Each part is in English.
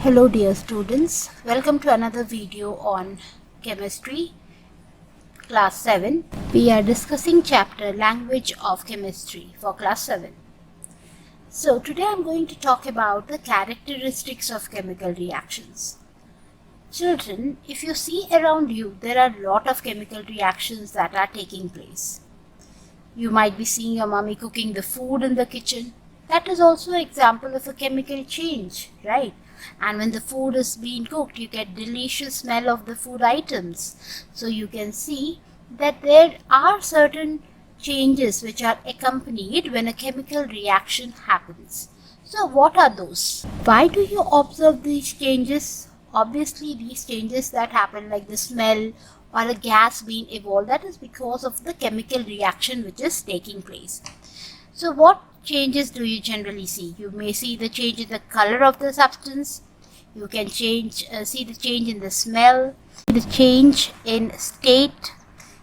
Hello dear students, welcome to another video on chemistry class 7. We are discussing chapter language of chemistry for class 7. So today I am going to talk about the characteristics of chemical reactions. Children, if you see around you, there are a lot of chemical reactions that are taking place. You might be seeing your mommy cooking the food in the kitchen. That is also an example of a chemical change, right? And when the food is being cooked, you get delicious smell of the food items. So you can see that there are certain changes which are accompanied when a chemical reaction happens. So what are those? Why do you observe these changes? Obviously these changes that happen, like the smell or a gas being evolved, that is because of the chemical reaction which is taking place. So what changes do you generally see? You may see the change in the color of the substance. You can see the change in the smell, the change in state.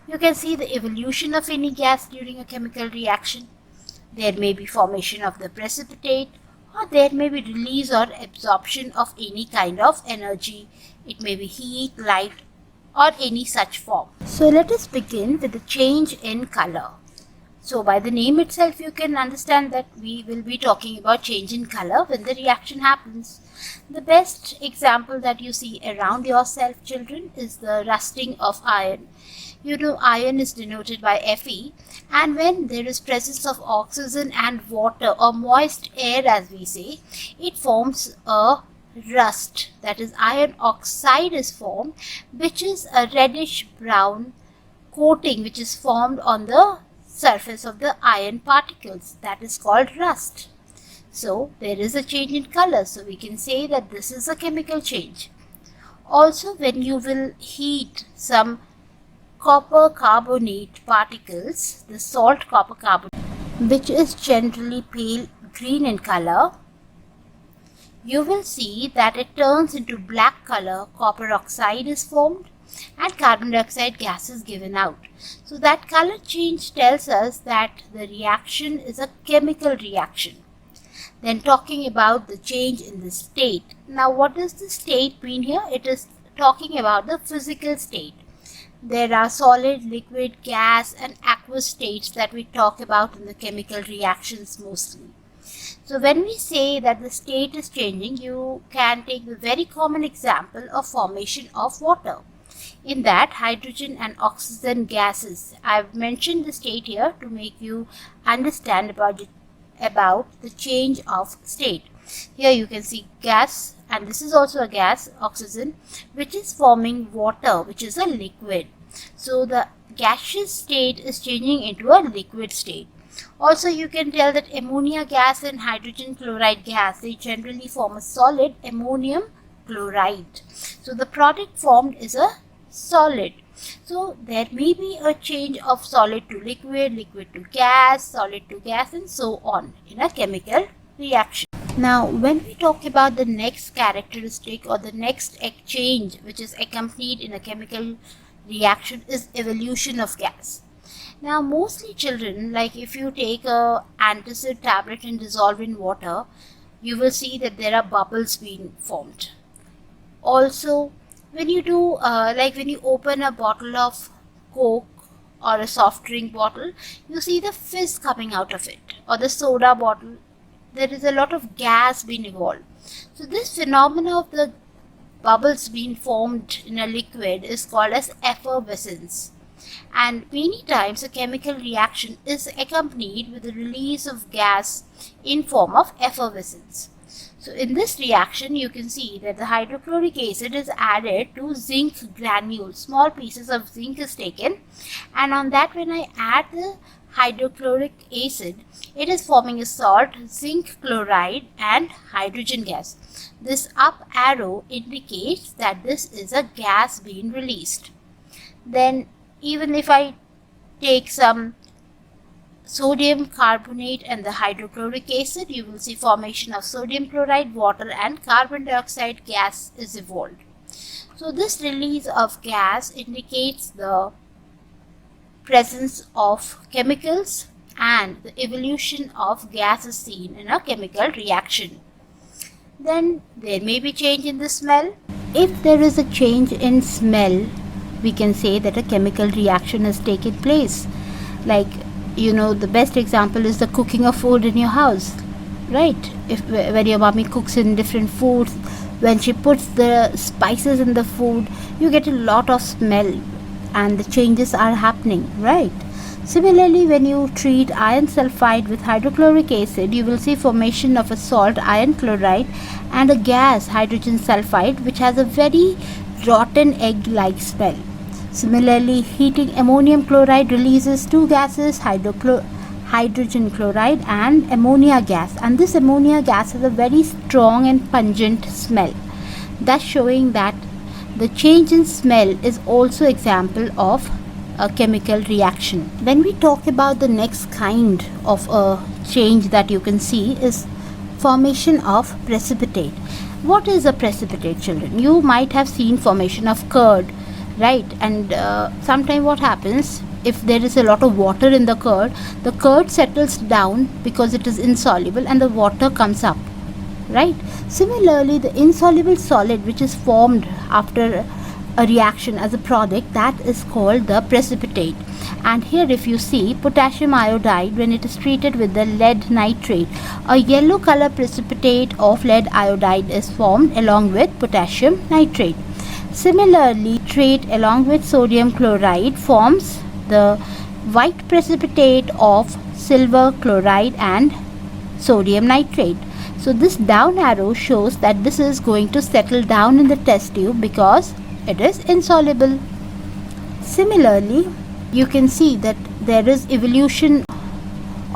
You can see the evolution of any gas during a chemical reaction. There may be formation of the precipitate, or there may be release or absorption of any kind of energy. It may be heat, light, or any such form. So let us begin with the change in color. So by the name itself, you can understand that we will be talking about change in color when the reaction happens. The best example that you see around yourself, children, is the rusting of iron. You know, iron is denoted by Fe, and when there is presence of oxygen and water, or moist air as we say, it forms a rust. That is, iron oxide is formed, which is a reddish brown coating which is formed on the surface of the iron particles. That is called rust. So there is a change in color. So we can say that this is a chemical change. Also, when you will heat some copper carbonate particles, the salt copper carbonate, which is generally pale green in color, you will see that it turns into black color. Copper oxide is formed and carbon dioxide gas is given out. So that color change tells us that the reaction is a chemical reaction. Then talking about the change in the state. Now what does the state mean here? It is talking about the physical state. There are solid, liquid, gas and aqueous states that we talk about in the chemical reactions mostly. So when we say that the state is changing, you can take the very common example of formation of water. In that, hydrogen and oxygen gases. I've mentioned the state here to make you understand about the change of state. Here you can see gas, and this is also a gas, oxygen, which is forming water, which is a liquid. So the gaseous state is changing into a liquid state. Also, you can tell that ammonia gas and hydrogen chloride gas, they generally form a solid, ammonium chloride. So the product formed is a solid. So there may be a change of solid to liquid, liquid to gas, solid to gas, and so on in a chemical reaction. Now when we talk about the next characteristic or the next exchange which is accompanied in a chemical reaction is evolution of gas. Now mostly children, like if you take a antacid tablet and dissolve in water, you will see that there are bubbles being formed. Also, when you do, like when you open a bottle of Coke or a soft drink bottle, you see the fizz coming out of it, or the soda bottle, there is a lot of gas being evolved. So this phenomena of the bubbles being formed in a liquid is called as effervescence. And many times a chemical reaction is accompanied with the release of gas in form of effervescence. So in this reaction, you can see that the hydrochloric acid is added to zinc granules. Small pieces of zinc is taken, and on that when I add the hydrochloric acid, it is forming a salt, zinc chloride and hydrogen gas. This up arrow indicates that this is a gas being released. Then even if I take some sodium carbonate and the hydrochloric acid, you will see formation of sodium chloride, water and carbon dioxide gas is evolved. So this release of gas indicates the presence of chemicals and the evolution of gas is seen in a chemical reaction. then there may be change in the smell. If there is a change in smell, we can say that a chemical reaction has taken place. Like, the best example is the cooking of food in your house, right? When your mommy cooks in different foods, when she puts the spices in the food, you get a lot of smell and the changes are happening, right? Similarly, when you treat iron sulfide with hydrochloric acid, you will see formation of a salt, iron chloride, and a gas, hydrogen sulfide, which has a very rotten egg-like smell. Similarly, heating ammonium chloride releases two gases, hydrogen chloride and ammonia gas, and this ammonia gas has a very strong and pungent smell, thus showing that the change in smell is also example of a chemical reaction. When we talk about the next kind of a change that you can see is formation of precipitate. What is a precipitate, children? You might have seen formation of curd, right? And sometimes what happens, if there is a lot of water in the curd settles down because it is insoluble and the water comes up, right? Similarly, the insoluble solid which is formed after a reaction as a product, that is called the precipitate. And here if you see potassium iodide, when it is treated with the lead nitrate, a yellow color precipitate of lead iodide is formed along with potassium nitrate. Similarly, nitrate along with sodium chloride forms the white precipitate of silver chloride and sodium nitrate. So this down arrow shows that this is going to settle down in the test tube because it is insoluble. Similarly, you can see that there is evolution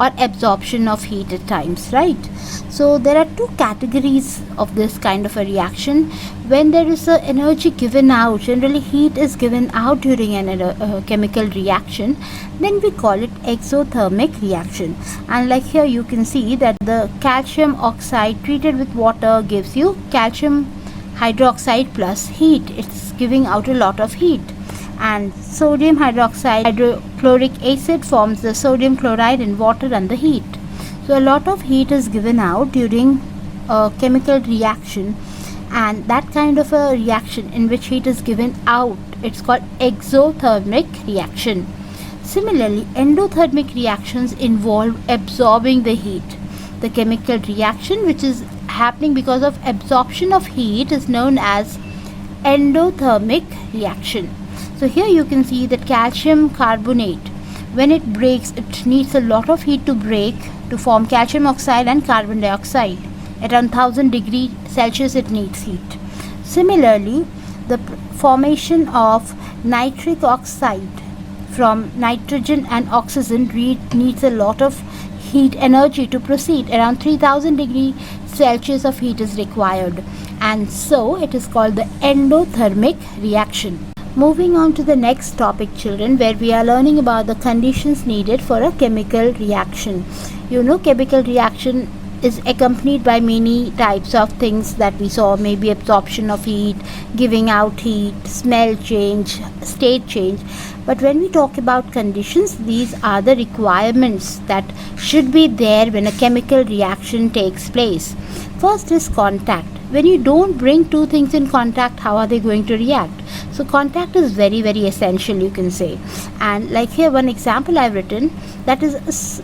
or absorption of heat at times, right? So there are two categories of this kind of a reaction. When there is a energy given out, generally heat is given out during a chemical reaction, then we call it exothermic reaction. And like here you can see that the calcium oxide treated with water gives you calcium hydroxide plus heat. It's giving out a lot of heat. And sodium hydroxide, hydrochloric acid forms the sodium chloride in water under heat. So a lot of heat is given out during a chemical reaction, and that kind of a reaction in which heat is given out, it's called exothermic reaction. Similarly, endothermic reactions involve absorbing the heat. The chemical reaction which is happening because of absorption of heat is known as endothermic reaction. So here you can see that calcium carbonate, when it breaks, it needs a lot of heat to break to form calcium oxide and carbon dioxide. Around 1000 degrees Celsius it needs heat. Similarly, the formation of nitric oxide from nitrogen and oxygen needs a lot of heat energy to proceed. Around 3000 degrees Celsius of heat is required, and so it is called the endothermic reaction. Moving on to the next topic, children, where we are learning about the conditions needed for a chemical reaction. Chemical reaction is accompanied by many types of things that we saw, maybe absorption of heat, giving out heat, smell change, state change. But when we talk about conditions, these are the requirements that should be there when a chemical reaction takes place. First is contact. When you don't bring two things in contact, how are they going to react? So contact is very, very essential, you can say. And like here, one example I've written, that is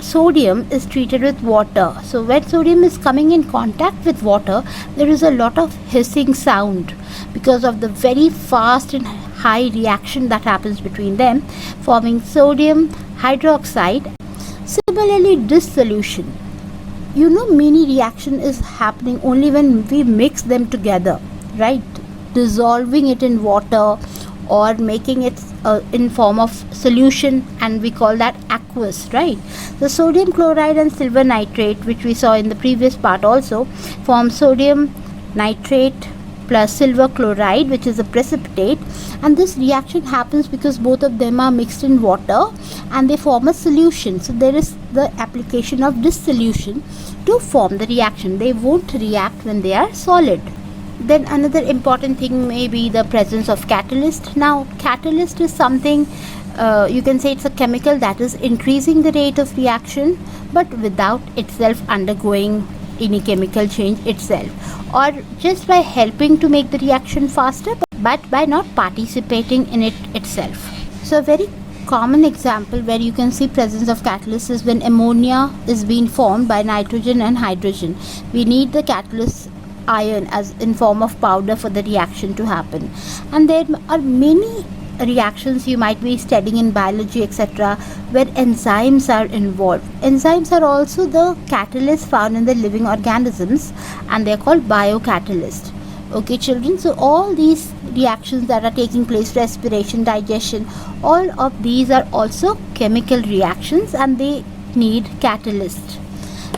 sodium is treated with water. So when sodium is coming in contact with water, there is a lot of hissing sound because of the very fast and high reaction that happens between them, forming sodium hydroxide. Similarly, dissolution. Mini reaction is happening only when we mix them together, right? Dissolving it in water or making it in form of solution, and we call that aqueous, right? The sodium chloride and silver nitrate, which we saw in the previous part also, form sodium nitrate plus silver chloride, which is a precipitate, and this reaction happens because both of them are mixed in water and they form a solution. So there is the application of dissolution to form the reaction. They won't react when they are solid. Then another important thing may be the presence of catalyst. Now catalyst is something, you can say it's a chemical that is increasing the rate of reaction but without itself undergoing any chemical change itself, or just by helping to make the reaction faster, but by not participating in it itself. So a very common example where you can see presence of catalyst is when ammonia is being formed by nitrogen and hydrogen. We need the catalyst ion as in form of powder for the reaction to happen. And there are many reactions you might be studying in biology, etc., where enzymes are involved. Enzymes are also the catalysts found in the living organisms, and they are called biocatalysts. Okay children, so all these reactions that are taking place, respiration, digestion, all of these are also chemical reactions and they need catalyst.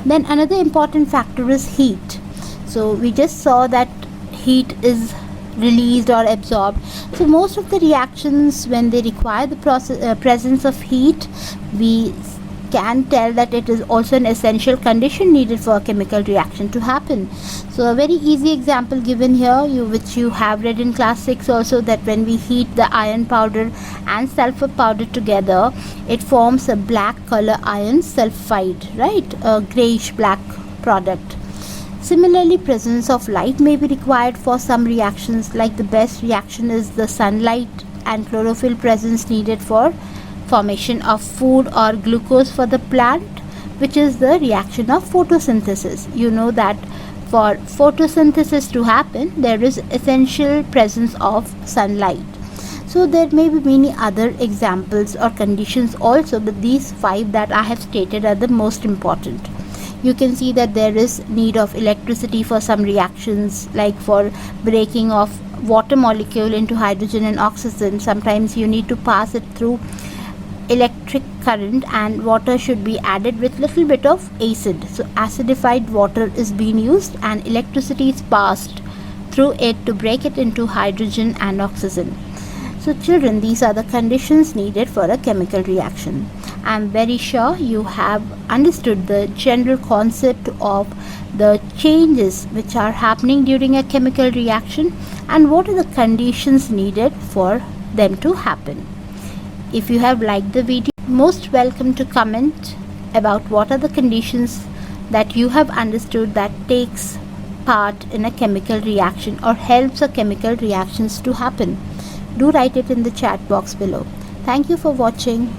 Then another important factor is heat. So we just saw that heat is released or absorbed. So most of the reactions, when they require the presence of heat, we can tell that it is also an essential condition needed for a chemical reaction to happen. So a very easy example given here, which you have read in class 6 also, that when we heat the iron powder and sulfur powder together, it forms a black color iron sulfide, right? A grayish black product. Similarly, presence of light may be required for some reactions, like the best reaction is the sunlight and chlorophyll presence needed for formation of food or glucose for the plant, which is the reaction of photosynthesis. You know that for photosynthesis to happen, there is essential presence of sunlight. So there may be many other examples or conditions also, but these 5 that I have stated are the most important. You can see that there is need of electricity for some reactions, like for breaking of water molecule into hydrogen and oxygen. Sometimes you need to pass it through electric current, and water should be added with little bit of acid. So acidified water is being used and electricity is passed through it to break it into hydrogen and oxygen. So children, these are the conditions needed for a chemical reaction. I am very sure you have understood the general concept of the changes which are happening during a chemical reaction and what are the conditions needed for them to happen. If you have liked the video, most welcome to comment about what are the conditions that you have understood that takes part in a chemical reaction or helps a chemical reactions to happen. Do write it in the chat box below. Thank you for watching.